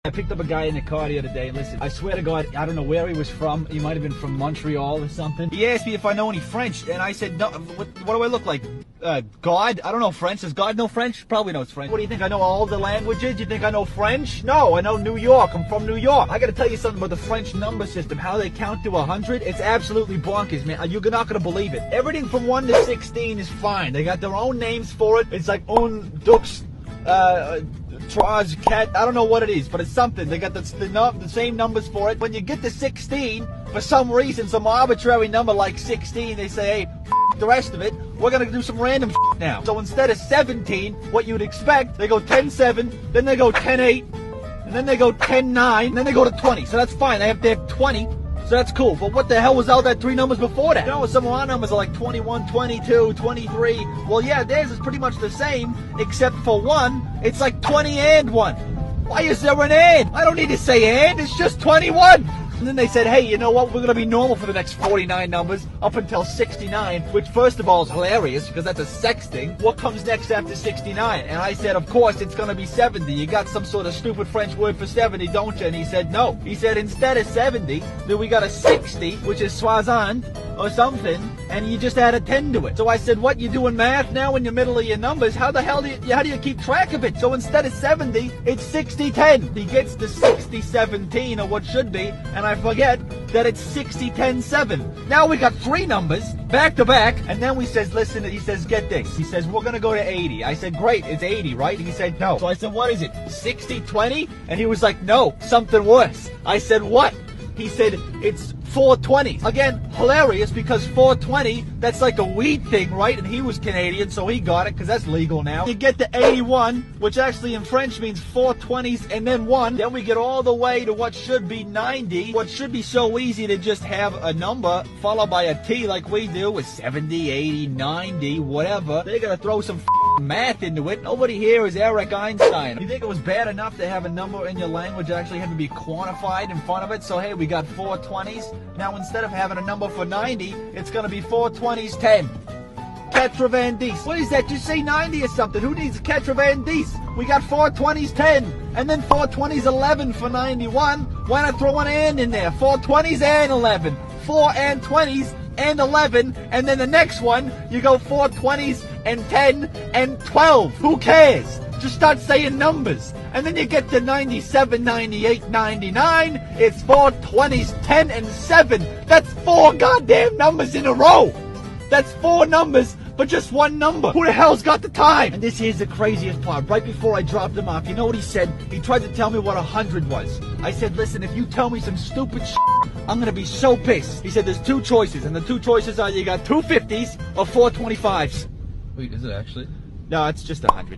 I picked up a guy in the car the other day. Listen, I swear to God, I don't know where he was from. He might have been from Montreal or something. He asked me if I know any French, and I said, no, what do I look like? God? I don't know French. Does God know French? Probably knows French. What do you think? I know all the languages? You think I know French? No, I know New York. I'm from New York. I gotta tell you something about the French number system. How they count to 100. It's absolutely bonkers, man. You're not gonna believe it. Everything from 1 to 16 is fine. They got their own names for it. It's like un, dux, Trois, cat, I don't know what it is, but it's something. They got the same numbers for it. When you get to 16, for some reason, some arbitrary number like 16, they say, hey, the rest of it, we're gonna do some random now. So instead of 17, what you'd expect, they go 10-7, then they go 10-8, and then they go 10-9, and then they go to 20. So that's fine. They have 20. So that's cool, but what the hell was all that 3 numbers before that? You know, some of our numbers are like 21, 22, 23. Well, yeah, theirs is pretty much the same, except for 1, it's like 20 and 1. Why is there an and? I don't need to say and, it's just 21. And then they said, hey, you know what? We're going to be normal for the next 49 numbers up until 69, which first of all is hilarious because that's a sex thing. What comes next after 69? And I said, of course, it's going to be 70. You got some sort of stupid French word for 70, don't you? And he said, no. He said, instead of 70, then we got a 60, which is soixante or something, and you just add a 10 to it. So I said, what, you doing math now in the middle of your numbers? How the hell how do you keep track of it? So instead of 70, it's 60-10. He gets to 60-17 or what should be, and I forget that it's 60-10-7. Now we got 3 numbers back to back, and then he says, listen, he says, get this. He says, we're gonna go to 80. I said, great, it's 80, right? And he said, no. So I said, what is it, 60-20? And he was like, no, something worse. I said, what? He said, it's 420. Again, hilarious because 420, that's like a weed thing, right? And he was Canadian, so he got it because that's legal now. You get to 81, which actually in French means 420s and then 1. Then we get all the way to what should be 90. What should be so easy to just have a number followed by a T like we do with 70, 80, 90, whatever. They gotta throw some math into it. Nobody here is Eric Einstein. You think it was bad enough to have a number in your language actually have to be quantified in front of it? So hey, we got 420s. Now instead of having a number for 90, it's gonna be 420s 10. Quatre-vingt-dix. What is that? Just say 90 or something. Who needs quatre-vingt-dix? We got 420s 10. And then 420s 11 for 91. Why not throw an and in there? 420s and 11. 4 and 20s and 11. And then the next one, you go 420s and 10 and 12. Who cares? Just start saying numbers. And then you get to 97, 98, 99. It's 420s, 10, and 7. That's 4 goddamn numbers in a row. That's 4 numbers, but just 1 number. Who the hell's got the time? And this here's the craziest part. Right before I dropped him off, you know what he said? He tried to tell me what 100 was. I said, listen, if you tell me some stupid shit, I'm gonna be so pissed. He said, there's 2 choices, and the 2 choices are you got 2 50s or 4 25s. Wait, is it actually? No, it's just 100.